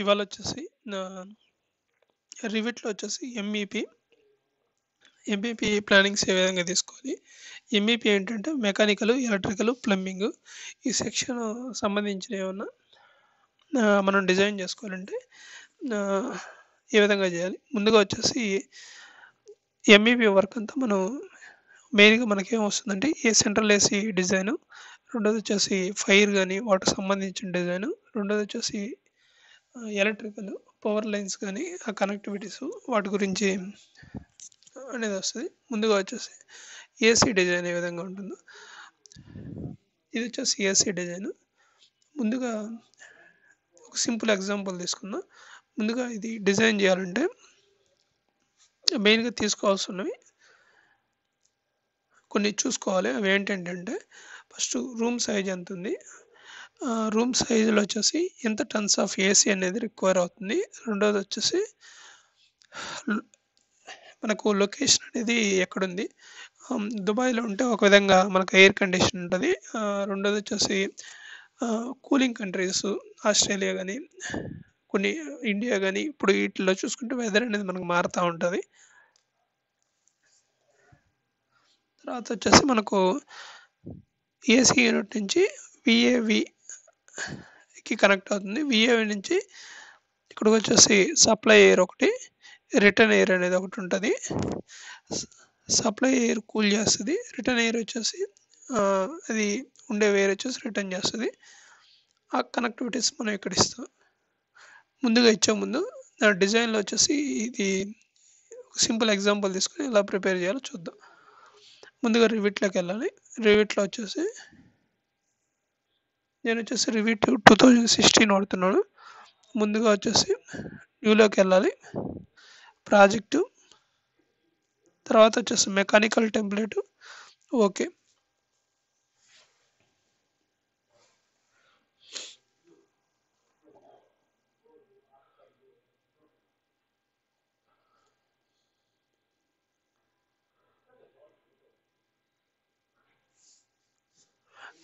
ఇవాళ వచ్చేసి నా రివిట్లో వచ్చేసి ఎంఈపీ ప్లానింగ్స్ ఏ విధంగా తీసుకోవాలి. ఎంఈపీ ఏంటంటే మెకానికల్, ఎలక్ట్రికల్, ప్లంబింగ్ ఈ సెక్షన్ సంబంధించిన ఏమన్నా మనం డిజైన్ చేసుకోవాలంటే ఏ విధంగా చేయాలి. ముందుగా వచ్చేసి ఎంఈపీ వర్క్ అంతా మనం మెయిన్గా మనకేం వస్తుందంటే ఏ సెంట్రల్ ఏసీ డిజైను, రెండోది వచ్చేసి ఫైర్ కానీ వాటికి సంబంధించిన డిజైను, రెండోది వచ్చేసి ఎలక్ట్రికల్ పవర్ లైన్స్ కానీ ఆ కనెక్టివిటీస్ వాటి గురించి అనేది వస్తుంది. ముందుగా వచ్చేసి ఏసీ డిజైన్ ఏ విధంగా ఉంటుందో, ఇది వచ్చేసి ఏసీ డిజైన్. ముందుగా ఒక సింపుల్ ఎగ్జాంపుల్ తీసుకుందాం. ముందుగా ఇది డిజైన్ చేయాలంటే మెయిన్గా తీసుకోవాల్సినవి కొన్ని చూసుకోవాలి. అవి ఏంటంటే ఫస్ట్ రూమ్ సైజ్ ఎంత ఉంది, రూమ్ సైజులో వచ్చేసి ఎంత టన్స్ ఆఫ్ ఏసీ అనేది రిక్వైర్ అవుతుంది, రెండోది వచ్చేసి మనకు లొకేషన్ అనేది ఎక్కడుంది. దుబాయ్లో ఉంటే ఒక విధంగా మనకు ఎయిర్ కండిషన్ ఉంటుంది. రెండోది వచ్చేసి కూలింగ్ కంట్రీస్ ఆస్ట్రేలియా కానీ కొన్ని ఇండియా కానీ ఇప్పుడు వీటిలో చూసుకుంటే వెదర్ అనేది మనకు మారుతూ ఉంటుంది. తర్వాత వచ్చేసి మనకు ఏసీ యూనిట్ నుంచి విఏవికి కనెక్ట్ అవుతుంది. విఏవి నుంచి ఇక్కడికి వచ్చేసి సప్లై ఎయిర్ ఒకటి, రిటర్న్ ఎయిర్ అనేది ఒకటి ఉంటుంది. సప్లై ఎయిర్ కూల్ చేస్తుంది, రిటర్న్ ఎయిర్ వచ్చేసి అది ఉండే ఎయిర్ వచ్చేసి రిటర్న్ చేస్తుంది. ఆ కనెక్టివిటీస్ మనం ఇక్కడ ఇస్తాం. ముందుగా ఇచ్చే ముందు డిజైన్లో వచ్చేసి ఇది సింపుల్ ఎగ్జాంపుల్ తీసుకొని ఎలా ప్రిపేర్ చేయాలో చూద్దాం. ముందుగా రివిట్లోకి వెళ్ళాలి. రివిట్లో వచ్చేసి నేను వచ్చేసి రివిట్ 2016 వాడుతున్నాను. ముందుగా వచ్చేసి న్యూలోకి వెళ్ళాలి, ప్రాజెక్టు, తర్వాత వచ్చేసి మెకానికల్ టెంప్లెట్, ఓకే.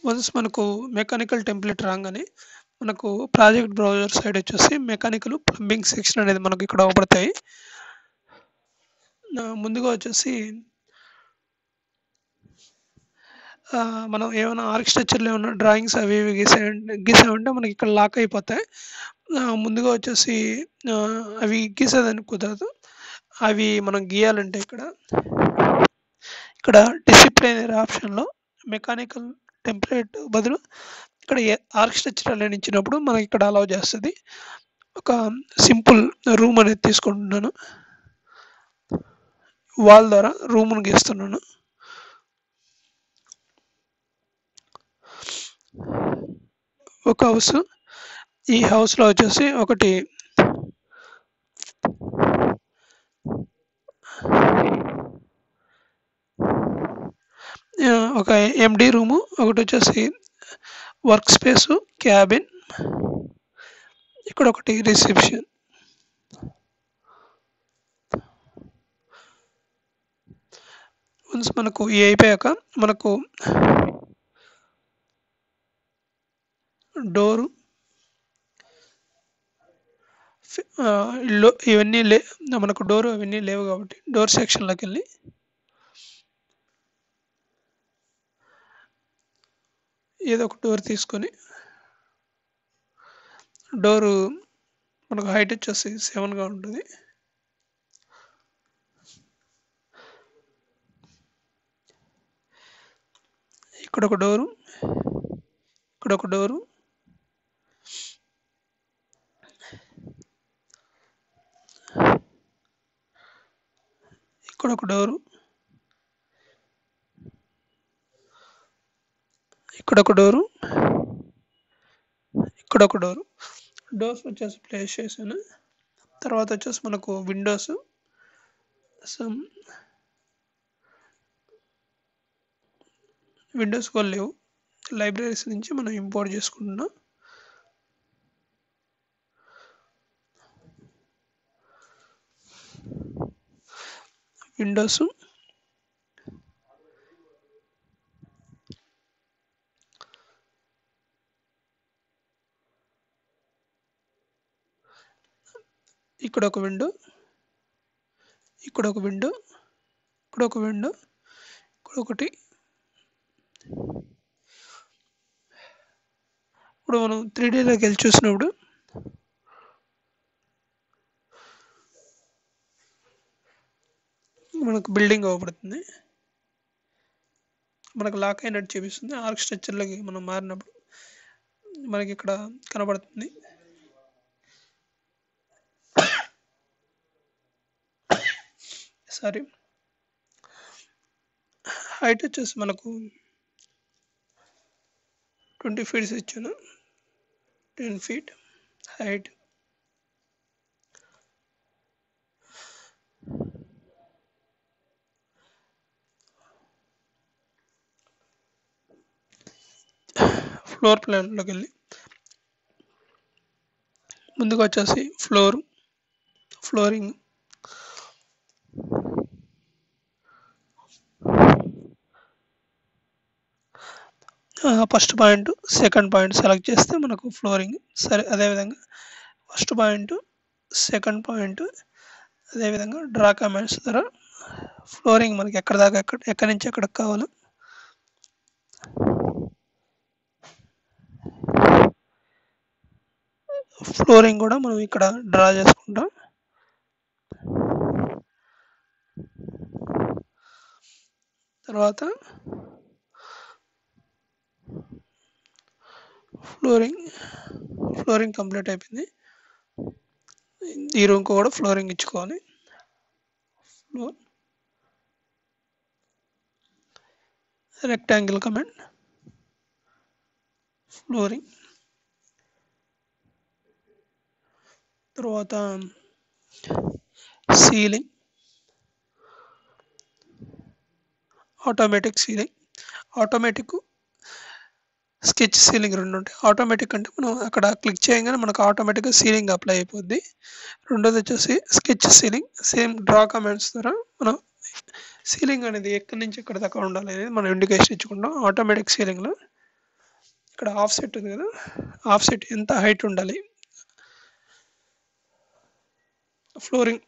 వన్స్ మనకు మెకానికల్ టెంప్లెట్ రాగానే మనకు ప్రాజెక్ట్ బ్రౌజర్ సైడ్ వచ్చేసి మెకానికల్ ప్లంబింగ్ సెక్షన్ అనేది మనకు ఇక్కడ అవపడతాయి. ముందుగా వచ్చేసి మనం ఏమైనా ఆర్కిటెక్చర్లో ఏమైనా డ్రాయింగ్స్ అవి ఇవి గీసామంటే మనకి ఇక్కడ లాక్ అయిపోతాయి. ముందుగా వచ్చేసి అవి గీసేదానికి కుదరదు. అవి మనం గీయాలంటే ఇక్కడ డిసిప్లినరీ ఆప్షన్లో మెకానికల్ టెంప్లెట్ బదులు ఇక్కడ ఆర్కిటెక్చరల్ అని ఇచ్చినప్పుడు మనకి ఇక్కడ అలౌ చేస్తుంది. ఒక సింపుల్ రూమ్ అనేది తీసుకుంటున్నాను, వాల్ ద్వారా రూమ్ను గీస్తున్నాను. ఒక హౌస్, ఈ హౌస్లో వచ్చేసి ఒకటి ఒక ఎండి రూము, ఒకటి వచ్చేసి వర్క్ స్పేసు, క్యాబిన్, ఇక్కడ ఒకటి రిసెప్షన్. వన్స్ మనకు ఈ అయిపోయాక మనకు డోరు ఇవన్నీ మనకు డోరు అవన్నీ లేవు కాబట్టి డోర్ సెక్షన్లోకి వెళ్ళి ఏదో ఒక డోర్ తీసుకొని, డోరు మనకు హైట్ వచ్చేసి 7గా ఉంటుంది. ఇక్కడ ఒక డోరు, ఇక్కడ ఒక డోరు, ఇక్కడ ఒక డోరు, ఇక్కడ ఒక డోరు, ఇక్కడ ఒక డోరు. డోర్స్ వచ్చేసి ప్లేస్ చేశాను. తర్వాత వచ్చేసి మనకు విండోస్, విండోస్ కూడా లేవు, లైబ్రరీస్ నుంచి మనం ఇంపోర్ట్ చేసుకుంటున్నాం. విండోస్, ఇక్కడ ఒక విండో, ఇక్కడ ఒక విండో, ఇక్కడ ఒక విండో, ఇక్కడ ఒకటి. ఇప్పుడు మనం 3Dలోకి వెళ్ళి చూసినప్పుడు మనకు బిల్డింగ్ అవపడుతుంది, మనకు లాక్ అయినట్టు చూపిస్తుంది. ఆర్క్ స్ట్రక్చర్లోకి మనం మారినప్పుడు మనకి ఇక్కడ కనబడుతుంది. సారీ, హైట్ వచ్చేసి మనకు 20 feet ఇచ్చాను, 10 feet హైట్. ఫ్లోర్ ప్లాన్లోకి వెళ్ళి ముందుగా వచ్చేసి flooring, first point, second point select చేస్తే మనకు ఫ్లోరింగ్. సరే, అదేవిధంగా ఫస్ట్ పాయింట్, సెకండ్ పాయింట్, అదేవిధంగా డ్రా కమాండ్స్ ద్వారా ఫ్లోరింగ్ మనకి ఎక్కడి దాకా ఎక్కడి నుంచి ఎక్కడికి కావాలో ఫ్లోరింగ్ కూడా మనం ఇక్కడ డ్రా చేసుకుంటాం. తర్వాత ఫ్లోరింగ్ కంప్లీట్ అయిపోయింది. ఈ రూమ్కి కూడా ఫ్లోరింగ్ ఇచ్చుకోవాలి. Rectangle command, flooring. తర్వాత ceiling, automatic ceiling, automatic, sketch ceiling రెండు ఉంటాయి. ఆటోమేటిక్ అంటే మనం అక్కడ క్లిక్ చేయగానే మనకు ఆటోమేటిక్గా సీలింగ్ అప్లై అయిపోద్ది. రెండోది వచ్చేసి sketch ceiling, same draw commands ద్వారా మనం సీలింగ్ అనేది ఎక్కడి నుంచి ఎక్కడి దాకా ఉండాలి అనేది మనం ఇండికేషన్ ఇచ్చుకుంటాం. ఆటోమేటిక్ సీలింగ్లో ఇక్కడ ఆఫ్ సెట్ ఉంది కదా, ఆఫ్ సెట్ ఎంత హైట్ ఉండాలి, ఫ్లోరింగ్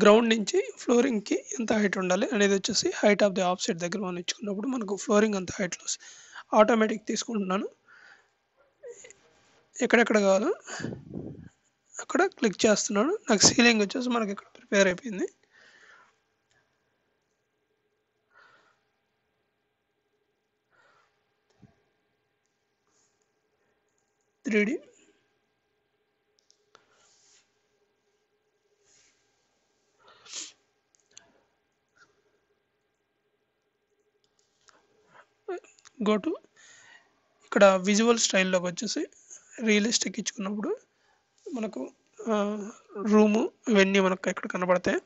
గ్రౌండ్ నుంచి ఫ్లోరింగ్కి ఎంత హైట్ ఉండాలి అనేది వచ్చేసి height of the of set దగ్గర మనం ఇచ్చుకున్నప్పుడు మనకు ఫ్లోరింగ్ అంత హైట్లో ఆటోమేటిక్ తీసుకుంటున్నాను. ఎక్కడెక్కడ కావాలో అక్కడ క్లిక్ చేస్తున్నాను. నాకు సీలింగ్ వచ్చేసి మనకి ఇక్కడ ప్రిపేర్ అయిపోయింది. త్రీడీ గో టు ఇక్కడ విజువల్ స్టైల్లోకి వచ్చేసి రియలిస్టిక్ ఇచ్చుకున్నప్పుడు మనకు రూము ఇవన్నీ మనకు ఇక్కడ కనబడతాయి.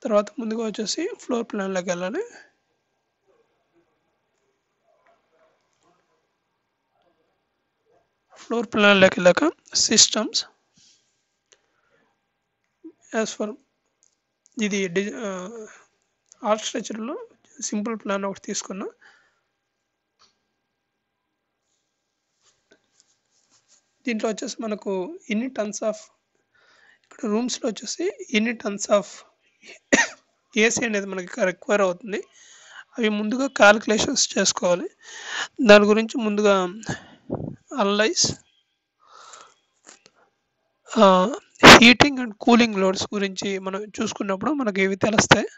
తర్వాత ముందుగా వచ్చేసి ఫ్లోర్ ప్లాన్లోకి వెళ్ళాలి. ఫ్లోర్ ప్లాన్లోకి వెళ్ళాక సిస్టమ్స్, యాజ్ ఫర్ ఇది ఆర్ట్ స్ట్రక్చర్లో సింపుల్ ప్లాన్ ఒకటి తీసుకున్నా. దీంట్లో వచ్చేసి మనకు ఎన్ని టన్స్ ఆఫ్, ఇక్కడ రూమ్స్లో వచ్చేసి ఎన్ని టన్స్ ఆఫ్ ఏసీ అనేది మనకి రిక్వైర్ అవుతుంది, అవి ముందుగా క్యాలిక్యులేషన్స్ చేసుకోవాలి. దాని గురించి ముందుగా analyse heating and cooling loads గురించి మనం చూసుకున్నప్పుడు మనకి ఇవి తెలుస్తాయి.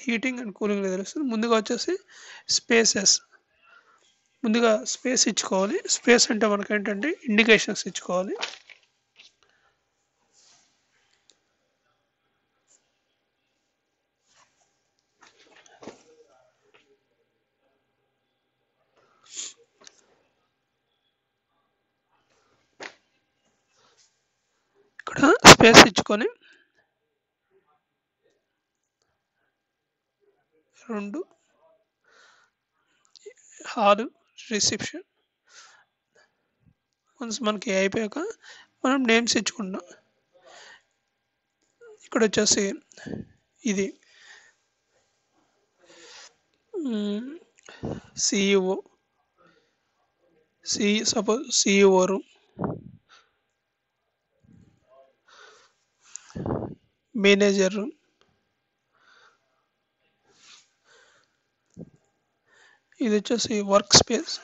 హీటింగ్ అండ్ కూలింగ్ తెలుస్తుంది. ముందుగా వచ్చేసి స్పేసెస్, ముందుగా స్పేస్ ఇచ్చుకోవాలి. స్పేస్ అంటే మనకి ఏంటంటే ఇండికేషన్స్ ఇచ్చుకోవాలి. ఇక్కడ స్పేస్ ఇచ్చుకొని 2 హాల్, రిసెప్షన్. వన్స్ మనకి అయిపోయాక మనం నేమ్స్ ఇచ్చుకుంటాం. ఇక్కడ వచ్చేసి ఇది CEO, suppose CEO room, manager room, ఇది వచ్చేసి వర్క్ స్పేస్,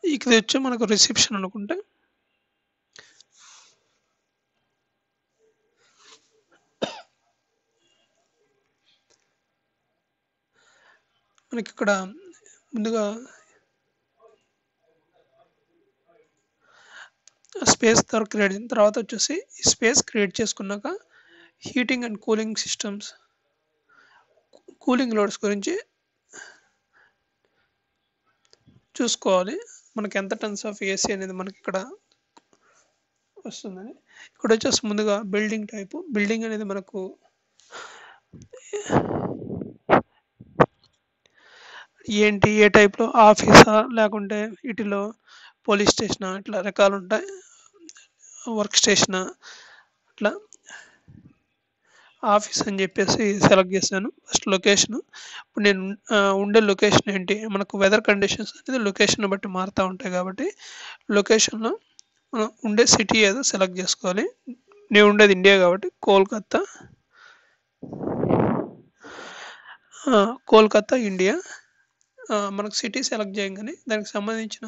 ఇది వచ్చి మనకు రిసెప్షన్ అనుకుంటే. మనకి ఇక్కడ ముందుగా స్పేస్ క్రియేట్ చేసిన తర్వాత వచ్చేసి స్పేస్ క్రియేట్ చేసుకున్నాక heating and cooling systems, cooling loads గురించి చూసుకోవాలి. మనకి ఎంత టన్స్ ఆఫ్ ఏసీ అనేది మనకి ఇక్కడ వస్తుందని. ఇక్కడ వచ్చేసి ముందుగా బిల్డింగ్ టైపు, బిల్డింగ్ అనేది మనకు ఏంటి, ఏ టైప్లో, ఆఫీసా లేకుంటే వీటిలో పోలీస్ స్టేషనా, ఇట్లా రకాలు ఉంటాయి. వర్క్ స్టేషనా, అట్లా ఆఫీస్ అని చెప్పేసి సెలెక్ట్ చేశాను. ఫస్ట్ లొకేషన్, ఇప్పుడు నేను ఉండే లొకేషన్ ఏంటి, మనకు వెదర్ కండిషన్స్ అనేది లొకేషన్ బట్టి మారుతూ ఉంటాయి కాబట్టి లొకేషన్లో మనం ఉండే సిటీ ఏదో సెలెక్ట్ చేసుకోవాలి. నేను ఉండేది ఇండియా కాబట్టి కోల్కత్తా, కోల్కత్తా ఇండియా. మనకు సిటీ సెలెక్ట్ చేయగానే దానికి సంబంధించిన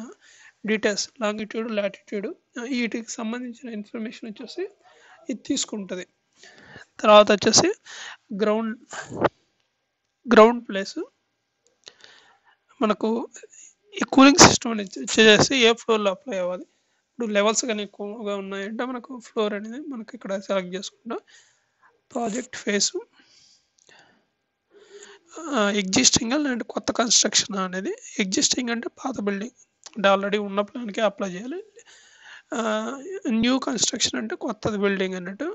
డీటెయిల్స్, లాంగిట్యూడ్, లాటిట్యూడ్, వీటికి సంబంధించిన ఇన్ఫర్మేషన్ వచ్చేసి ఇది తీసుకుంటుంది. తర్వాత వచ్చేసి గ్రౌండ్ ప్లేస్, మనకు ఈ కూలింగ్ సిస్టమ్ అనేది చేసి ఏ ఫ్లోర్లో అప్లై అవ్వాలి. ఇప్పుడు లెవెల్స్ కానీ ఎక్కువగా ఉన్నాయంటే మనకు ఫ్లోర్ అనేది మనకి ఇక్కడ సెలెక్ట్ చేసుకుంటాం. ప్రాజెక్ట్ ఫేసు, ఎగ్జిస్టింగ్ అండ్ కొత్త కన్స్ట్రక్షన్ అనేది. ఎగ్జిస్టింగ్ అంటే పాత బిల్డింగ్ అంటే ఆల్రెడీ ఉన్న ప్లాన్కే అప్లై చేయాలి. న్యూ కన్స్ట్రక్షన్ అంటే కొత్తది బిల్డింగ్ అన్నట్టు.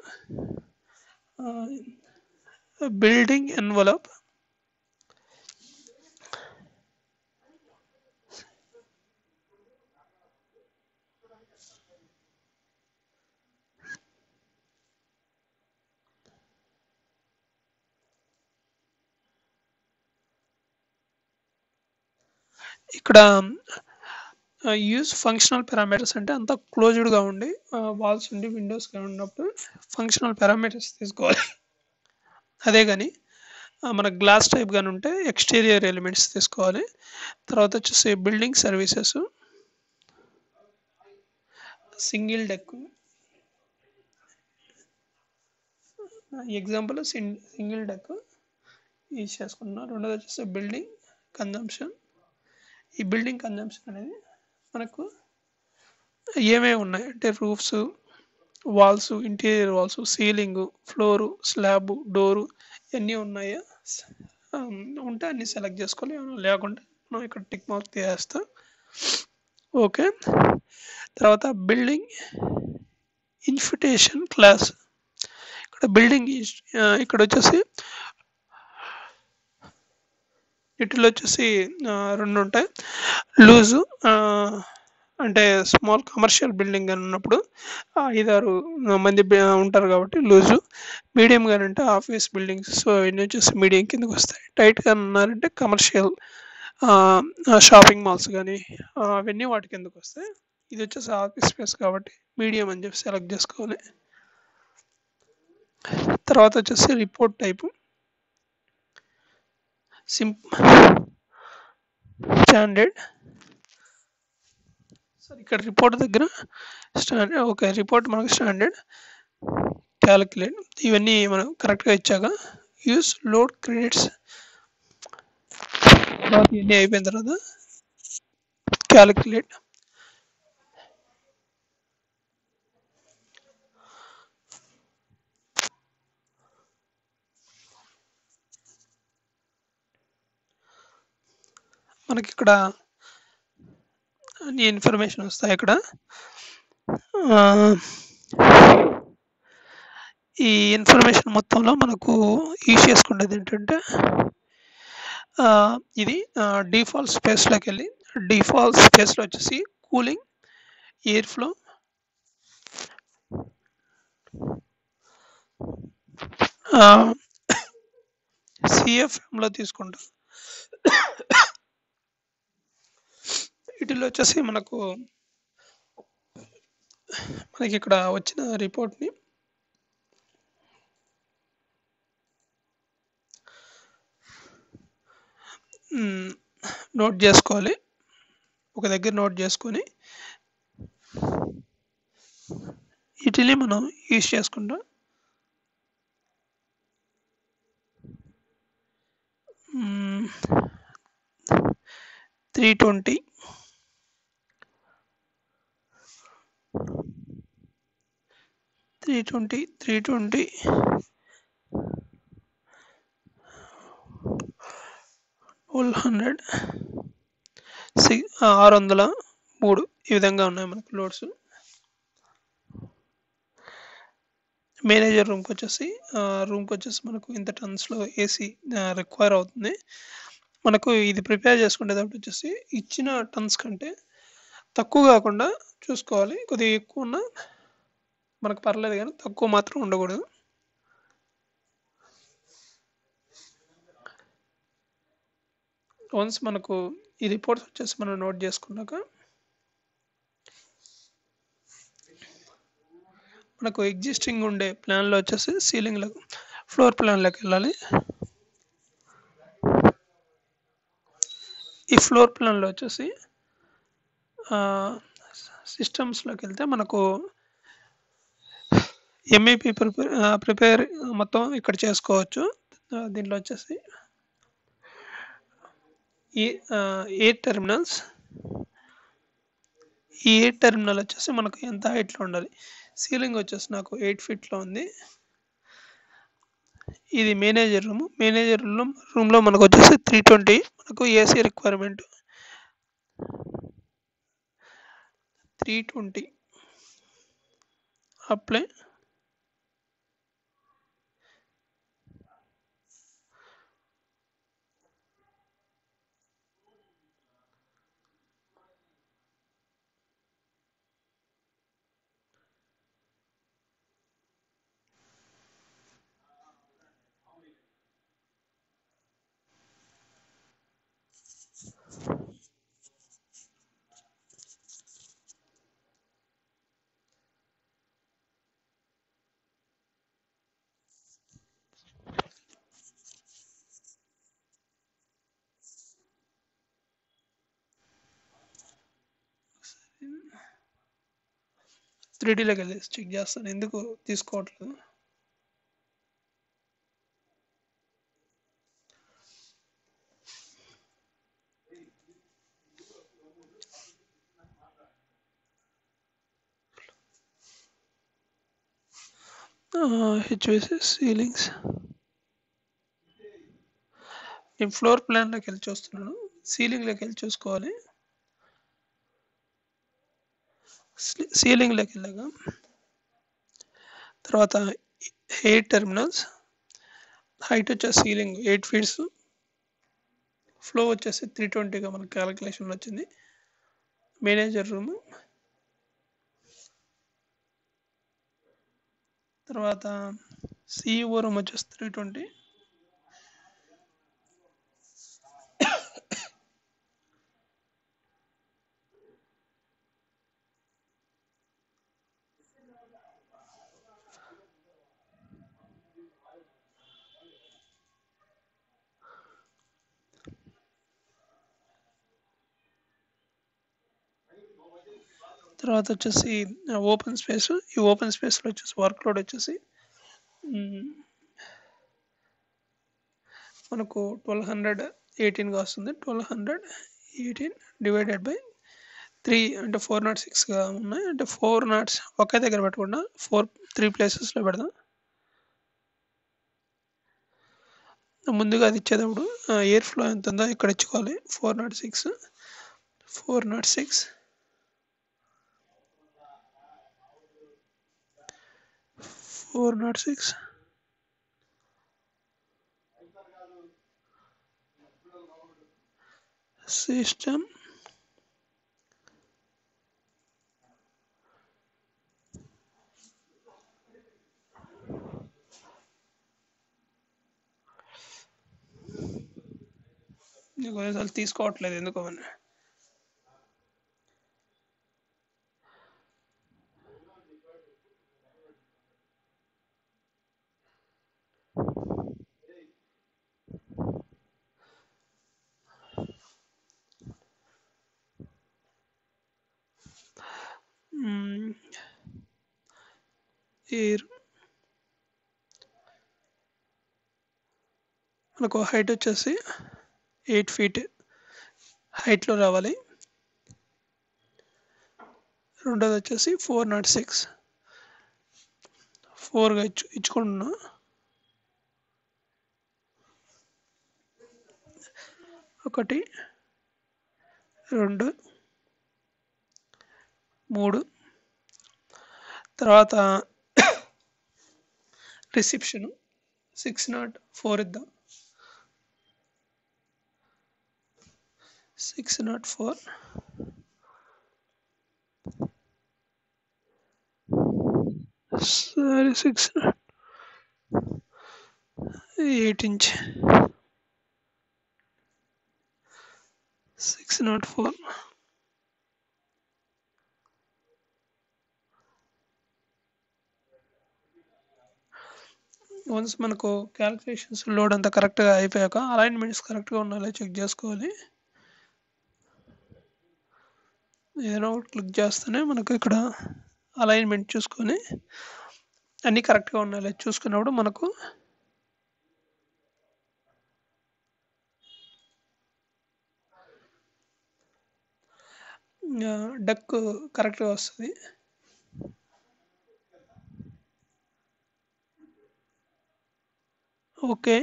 బిల్డింగ్ ఎన్వలప్, ఇక్కడ యూజ్ ఫంక్షనల్ పారామీటర్స్ అంటే అంతా క్లోజ్డ్గా ఉండి వాల్స్ ఉండి విండోస్ కానీ ఉన్నప్పుడు ఫంక్షనల్ పారామీటర్స్ తీసుకోవాలి. అదే కానీ మన గ్లాస్ టైప్ కానీ ఉంటే ఎక్స్టీరియర్ ఎలిమెంట్స్ తీసుకోవాలి. తర్వాత వచ్చేసి building services, single deck, example single deck use చేసుకుంటున్నాం. రెండోది వచ్చేసి బిల్డింగ్ కన్జంప్షన్. ఈ బిల్డింగ్ కన్జంప్షన్ అనేది మనకు ఏమేమి ఉన్నాయి అంటే roofs, walls, interior walls, ceiling, floor, slab, door ఇవన్నీ ఉన్నాయా ఉంటే అన్ని సెలెక్ట్ చేసుకోవాలి. లేకుంటే మనం ఇక్కడ టిక్ మార్క్ చేస్తాం. ఓకే. తర్వాత బిల్డింగ్ ఇన్విటేషన్ క్లాస్, ఇక్కడ బిల్డింగ్ ఇక్కడ వచ్చేసి వీటిలో వచ్చేసి రెండు ఉంటాయి. లూజు అంటే స్మాల్ కమర్షియల్ బిల్డింగ్ అని ఉన్నప్పుడు 5-6 మంది ఉంటారు కాబట్టి లూజు. మీడియం కానీ అంటే ఆఫీస్ బిల్డింగ్స్, సో ఇవన్నీ వచ్చేసి మీడియం కిందకి వస్తాయి. టైట్గా ఉన్నారంటే కమర్షియల్ షాపింగ్ మాల్స్ కానీ అవన్నీ వాటి కిందకు వస్తాయి. ఇది వచ్చేసి ఆఫీస్ స్పేస్ కాబట్టి మీడియం అని చెప్పి సెలెక్ట్ చేసుకోవాలి. తర్వాత వచ్చేసి రిపోర్ట్ టైపు, స్టాండర్డ్. సరే, ఇక్కడ రిపోర్ట్ దగ్గర స్టాండర్డ్. ఓకే, రిపోర్ట్ మనకు స్టాండర్డ్, క్యాలిక్యులేట్. ఇవన్నీ మనం కరెక్ట్గా ఇచ్చాక యూస్ లోడ్ క్రెడిట్స్. తర్వాత ఇవన్నీ అయిపోయిన తర్వాత క్యాలిక్యులేట్. మనకి ఇక్కడ అన్ని ఇన్ఫర్మేషన్ వస్తాయి. ఇక్కడ ఈ ఇన్ఫర్మేషన్ మొత్తంలో మనకు యూజ్ చేసుకునేది ఏంటంటే ఇది డిఫాల్ట్ స్పేస్లోకి వెళ్ళి డిఫాల్ట్ స్పేస్లో వచ్చేసి కూలింగ్, ఎయిర్ ఫ్లో, సిఎఫ్ఎంలో తీసుకుంటాం. వీటిల్లో వచ్చేసి మనకి ఇక్కడ వచ్చిన రిపోర్ట్ని నోట్ చేసుకోవాలి. ఒక దగ్గర నోట్ చేసుకొని వీటిని మనం యూజ్ చేసుకుంటాం. 320 320 1200 603 ఈ విధంగా ఉన్నాయి మనకు లోడ్స్. మేనేజర్ రూమ్కి వచ్చేసి మనకు ఇంత టన్స్లో ఏసీ రిక్వైర్ అవుతుంది. మనకు ఇది ప్రిపేర్ చేసుకునేటప్పుడు వచ్చేసి ఇచ్చిన టన్స్ కంటే తక్కువ కాకుండా చూసుకోవాలి. కొద్దిగా ఎక్కువ ఉన్నా మనకు పర్లేదు, కానీ తక్కువ మాత్రం ఉండకూడదు. వన్స్ మనకు ఈ రిపోర్ట్స్ వచ్చేసి మనం నోట్ చేసుకున్నాక మనకు ఎగ్జిస్టింగ్ ఉండే ప్లాన్లో వచ్చేసి సీలింగ్లో ఫ్లోర్ ప్లాన్లోకి వెళ్ళాలి. ఈ ఫ్లోర్ ప్లాన్లో వచ్చేసి సిస్టమ్స్లోకి వెళ్తే మనకు ఎంఈపీ ప్రిపేర్ మొత్తం ఇక్కడ చేసుకోవచ్చు. దీంట్లో వచ్చేసి ఈ 8 టెర్మినల్స్, ఈ 8 టెర్మినల్ వచ్చేసి మనకు ఎంత హైట్లో ఉండాలి. సీలింగ్ వచ్చేసి నాకు 8 ఫీట్లో ఉంది. ఇది మేనేజర్ రూమ్లో మనకు వచ్చేసి 320 మనకు ఏసీ రిక్వైర్మెంట్ 320 అప్లై. త్రీడీలోకి వెళ్ళి చెక్ చేస్తాను ఎందుకు తీసుకోవట్లేదు. హెచ్విసి సీలింగ్స్ నేను ఫ్లోర్ ప్లాన్లోకి వెళ్ళి చూస్తున్నాను. సీలింగ్లోకి వెళ్ళి చూసుకోవాలి. సీలింగ్లోకి వెళ్ళాక తర్వాత 8 టెర్మినల్స్, హైట్ వచ్చేసి సీలింగ్ 8 ఫీట్స్, ఫ్లో వచ్చేసి 320గా మనకు క్యాలిక్యులేషన్ వచ్చింది. మేనేజర్ రూమ్, తర్వాత సిఇఓ రూమ్ వచ్చేసి 320, తర్వాత వచ్చేసి ఓపెన్ స్పేస్. ఈ ఓపెన్ స్పేస్లో వచ్చేసి వర్క్ లోడ్ వచ్చేసి మనకు 1218గా వస్తుంది. 1218 డివైడెడ్ బై 3 అంటే 406గా ఉన్నాయి. అంటే 4 నాట్స్ ఒకే దగ్గర పెట్టకుండా 3 ప్లేసెస్లో పెడదాం. ముందుగా అది ఇచ్చేటప్పుడు ఎయిర్ ఫ్లో ఎంత ఉందో ఇక్కడ ఇచ్చుకోవాలి. 406 సిస్టమ్ కొన్నిసార్లు తీసుకోవట్లేదు ఎందుకో. ఎయిర్ మనకు హైట్ వచ్చేసి 8 feet హైట్లో రావాలి. రెండోది వచ్చేసి 406 4గా ఇచ్చుకుంటున్నా. ఒకటి, 2, 3. తర్వాత రిసెప్షన్ 604 ఇద్దాం. 604 సరే 8 inch 604 వన్స్ మనకు క్యాలిక్యులేషన్స్ లోడ్ అంతా కరెక్ట్గా అయిపోయాక అలైన్మెంట్స్ కరెక్ట్గా ఉండాలి చెక్ చేసుకోవాలి. ఏదైనా ఒకటి క్లిక్ చేస్తేనే మనకు ఇక్కడ అలైన్మెంట్ చూసుకొని అన్నీ కరెక్ట్గా ఉండాలి చూసుకున్నప్పుడు మనకు డక్ కరెక్ట్గా వస్తుంది. ఓకే,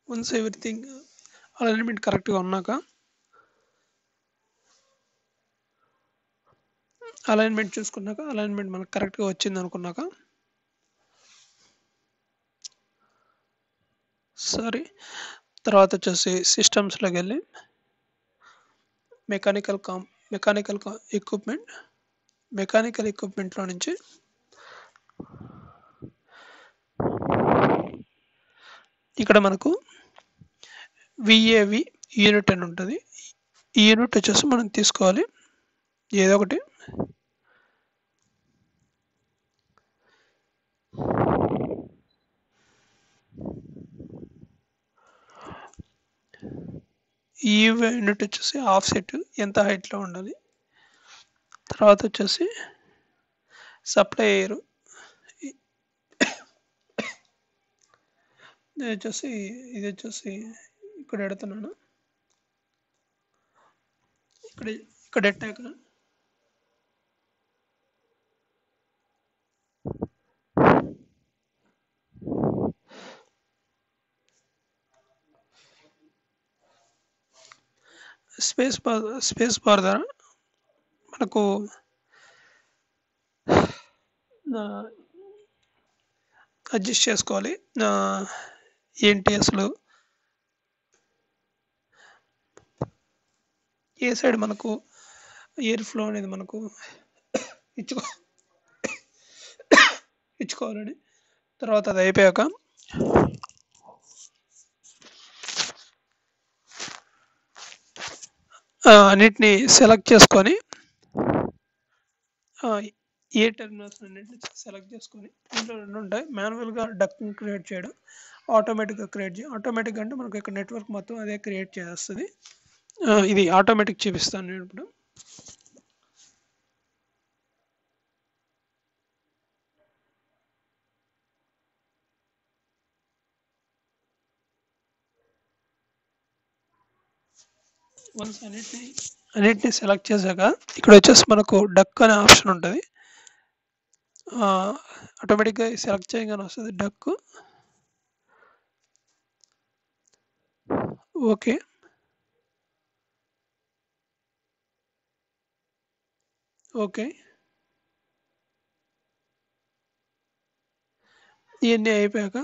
వన్స్ ఎవ్రీథింగ్ అలైన్మెంట్ కరెక్ట్గా ఉన్నాక అలైన్మెంట్ చూసుకున్నాక అలైన్మెంట్ మనకు కరెక్ట్గా వచ్చింది అనుకున్నాక సారీ తర్వాత వచ్చేసి సిస్టమ్స్లోకి వెళ్ళి మెకానికల్ ఎక్విప్మెంట్లో నుంచి ఇక్కడ మనకు విఏవి యూనిట్ అని ఉంటుంది. ఈ యూనిట్ వచ్చేసి మనం తీసుకోవాలి ఏదో ఒకటి. ఈ యూనిట్ వచ్చేసి ఆఫ్సెట్ ఎంత హైట్లో ఉండాలి. తర్వాత వచ్చేసి సప్లై ఎయిర్ ఇది వచ్చేసి ఇక్కడ ఎడుతున్నాను. ఇక్కడ ఎట్టాక స్పేస్ బార్ ద్వారా మనకు అడ్జస్ట్ చేసుకోవాలి. ఏంటి అసలు ఏ సైడ్ మనకు ఎయిర్ ఫ్లో అనేది మనకు ఇచ్చుకోవాలని. తర్వాత అది అయిపోయాక అన్నిటిని సెలెక్ట్ చేసుకొని ఏ టెర్మినల్స్ అన్నింటిని సెలెక్ట్ చేసుకొని దీంట్లో 2 ఉంటాయి. మాన్యువల్గా డక్ని క్రియేట్ చేయడం, ఆటోమేటిక్గా క్రియేట్ చేయడం. ఆటోమేటిక్ అంటే మనకు ఇక్కడ నెట్వర్క్ మొత్తం అదే క్రియేట్ చేస్తుంది. ఇది ఆటోమేటిక్ చూపిస్తాను నేను ఇప్పుడు. వన్స్ అన్నిటిని సెలెక్ట్ చేశాక ఇక్కడ వచ్చేసి మనకు డక్ అనే ఆప్షన్ ఉంటుంది. ఆటోమేటిక్గా సెలెక్ట్ చేయగానే వస్తుంది డక్. ఓకే, ఓకే ఇవన్నీ అయిపోయాక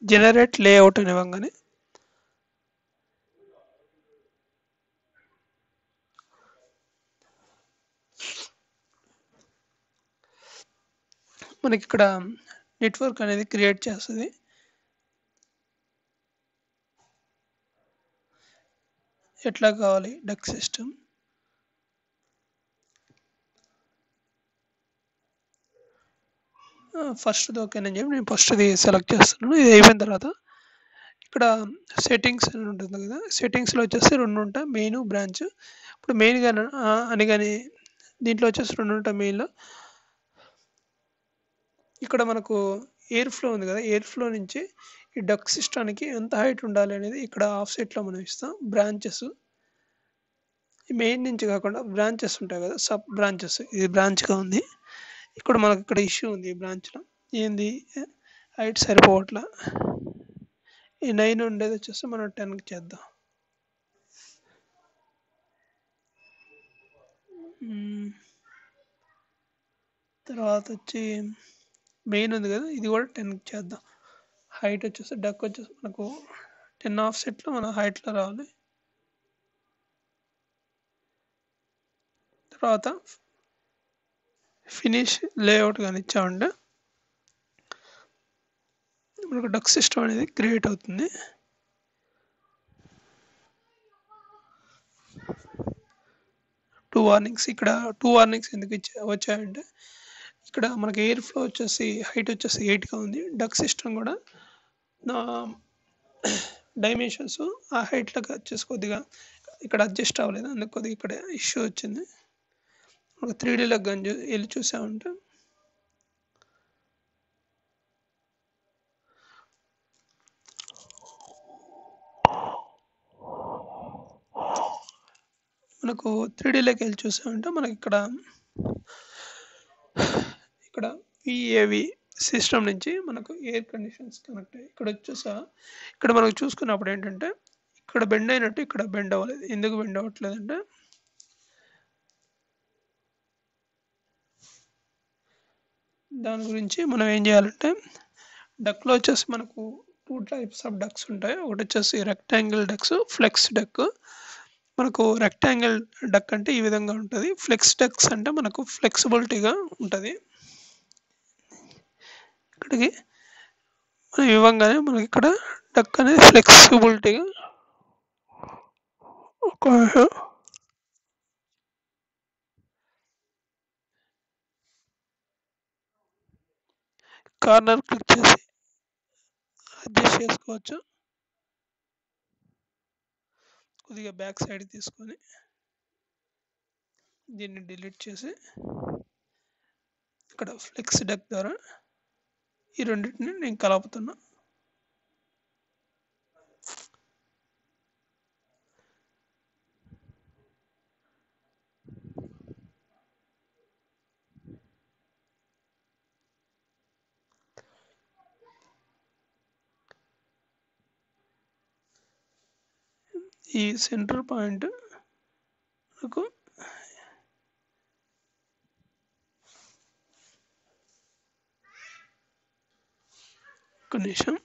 జనరేట్ లేఅవుట్ అని ఇవ్వగానే మనకి ఇక్కడ నెట్వర్క్ అనేది క్రియేట్ చేస్తుంది. ఎట్లా కావాలి డక్ సిస్టమ్ ఫస్ట్ది ఓకేనని చెప్పి నేను ఫస్ట్ది సెలెక్ట్ చేస్తున్నాను. ఇది అయిపోయిన తర్వాత ఇక్కడ సెట్టింగ్స్ అని ఉంటుంది కదా, సెట్టింగ్స్లో వచ్చేసి రెండు ఉంటాయి, మెయిన్ బ్రాంచ్. ఇప్పుడు మెయిన్ కానీ అని కానీ దీంట్లో వచ్చేసి రెండు ఉంటాయి మెయిన్లో. ఇక్కడ మనకు ఎయిర్ ఫ్లో ఉంది కదా, ఎయిర్ ఫ్లో నుంచి ఈ డక్ సిస్టానికి ఎంత హైట్ ఉండాలి అనేది ఇక్కడ ఆఫ్ సెట్లో మనం ఇస్తాం. బ్రాంచెస్ మెయిన్ నుంచి కాకుండా బ్రాంచెస్ ఉంటాయి కదా, సబ్ బ్రాంచెస్, ఇది బ్రాంచ్గా ఉంది. ఇక్కడ మనకు ఇక్కడ ఇష్యూ ఉంది ఈ బ్రాంచ్లో, ఏంది హైట్ సరిపోవట్లా. ఈ 9 ఉండేది వచ్చేసి మనం 10కి చేద్దాం. తర్వాత వచ్చి మెయిన్ ఉంది కదా, ఇది కూడా 10కి చేద్దాం. హైట్ వచ్చేసి డక్ వచ్చేసి మనకు 10 ఆఫ్ సెట్లో మన హైట్లో రావాలి. తర్వాత ఫినిష్ లేఅవుట్ కానీ ఇచ్చామంటే మనకు డక్ సిస్టమ్ అనేది క్రియేట్ అవుతుంది. ఇక్కడ టూ వార్నింగ్స్ ఎందుకు వచ్చాయంటే, ఇక్కడ మనకి ఎయిర్ ఫ్లో వచ్చేసి హైట్ వచ్చేసి 8గా ఉంది. డక్ సిస్టమ్ కూడా డైమెన్షన్స్ ఆ హైట్లోకి వచ్చేసి కొద్దిగా ఇక్కడ అడ్జస్ట్ అవ్వలేదు, అందుకు కొద్దిగా ఇక్కడ ఇష్యూ వచ్చింది. మనకు 3Dలోకి కానీ వెళ్ళి చూసామంటే మనకు 3Dలోకి వెళ్ళి చూసామంటే మనకి ఇక్కడ విఏవి సిస్టమ్ నుంచి మనకు ఎయిర్ కండిషన్స్ కనెక్ట్ అయ్యి ఇక్కడ వచ్చేసా. ఇక్కడ మనకు చూసుకున్నప్పుడు ఏంటంటే ఇక్కడ బెండ్ అయినట్టు ఇక్కడ బెండ్ అవ్వలేదు. ఎందుకు బెండ్ అవ్వట్లేదంటే దాని గురించి మనం ఏం చేయాలంటే, డక్లో వచ్చేసి మనకు 2 టైప్స్ ఆఫ్ డక్స్ ఉంటాయి. ఒకటి వచ్చేసి రెక్టాంగిల్ డక్స్, ఫ్లెక్స్ డక్. మనకు రెక్టాంగిల్ డక్ అంటే ఈ విధంగా ఉంటుంది. ఫ్లెక్స్ డక్స్ అంటే మనకు ఫ్లెక్సిబిలిటీగా ఉంటుంది. ఇక్కడికి మనం ఇవ్వగానే మనకి ఇక్కడ డక్ అనేది ఫ్లెక్సిబిలిటీగా ఒక కార్నర్ క్లిక్ చేసి అడ్జస్ట్ చేసుకోవచ్చు. కొద్దిగా బ్యాక్ సైడ్ తీసుకొని దీన్ని డిలీట్ చేసి ఇక్కడ ఫ్లెక్స్ డక్ ద్వారా ఈ రెండింటిని నేను కలుపుతున్నా. ఈ సెంటర్ పాయింట్ నాకు ఒక నిమిషం,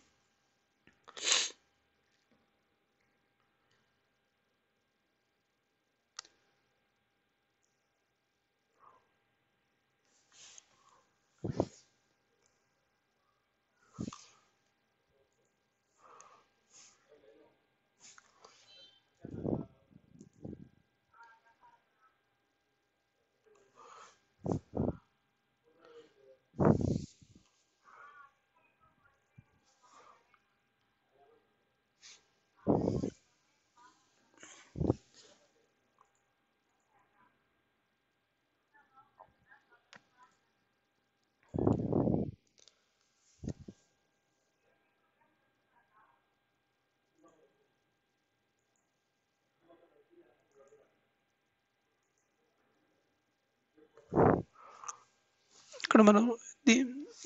ఇక్కడ మనం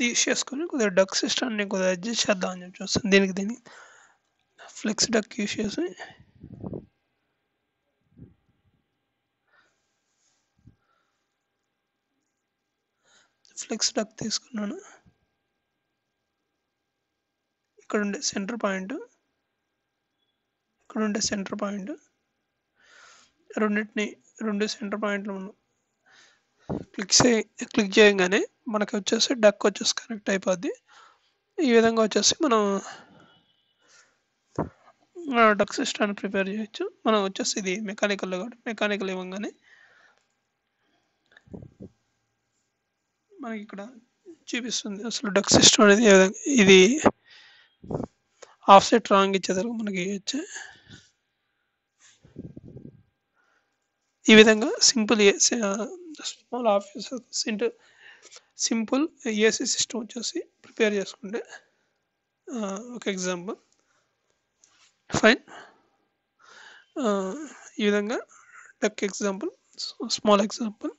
యూస్ చేసుకొని కొద్దిగా డక్ సిస్టమ్ని కొద్దిగా అడ్జస్ట్ చేద్దామని చెప్పి చూస్తాం. దీనికి ఫ్లెక్స్ డక్ యూస్ చేసి ఫ్లెక్స్ డక్ తీసుకున్నాను. ఇక్కడ ఉండే సెంటర్ పాయింట్, ఇక్కడ ఉండే సెంటర్ పాయింట్, రెండు సెంటర్ పాయింట్లు క్లిక్ చేయగానే మనకి వచ్చేసి డక్ వచ్చేసి కనెక్ట్ అయిపోద్ది. ఈ విధంగా వచ్చేసి మనం డక్ సిస్టమ్ని ప్రిపేర్ చేయొచ్చు. మనం వచ్చేసి ఇది మెకానికల్లో కాబట్టి మెకానికల్ ఇవ్వగానే మనకి ఇక్కడ చూపిస్తుంది అసలు డక్ సిస్టమ్ అనేది ఏ విధంగా ఇది ఆఫ్సెట్ రాంగ్ ఇచ్చేదానికి మనకి ఈ విధంగా simple small office simple AC system వచ్చేసి ప్రిపేర్ చేసుకుంటే ఒక ఎగ్జాంపుల్ ఫైన్. ఈ విధంగా డక్ ఎగ్జాంపుల్ స్మాల్ ఎగ్జాంపుల్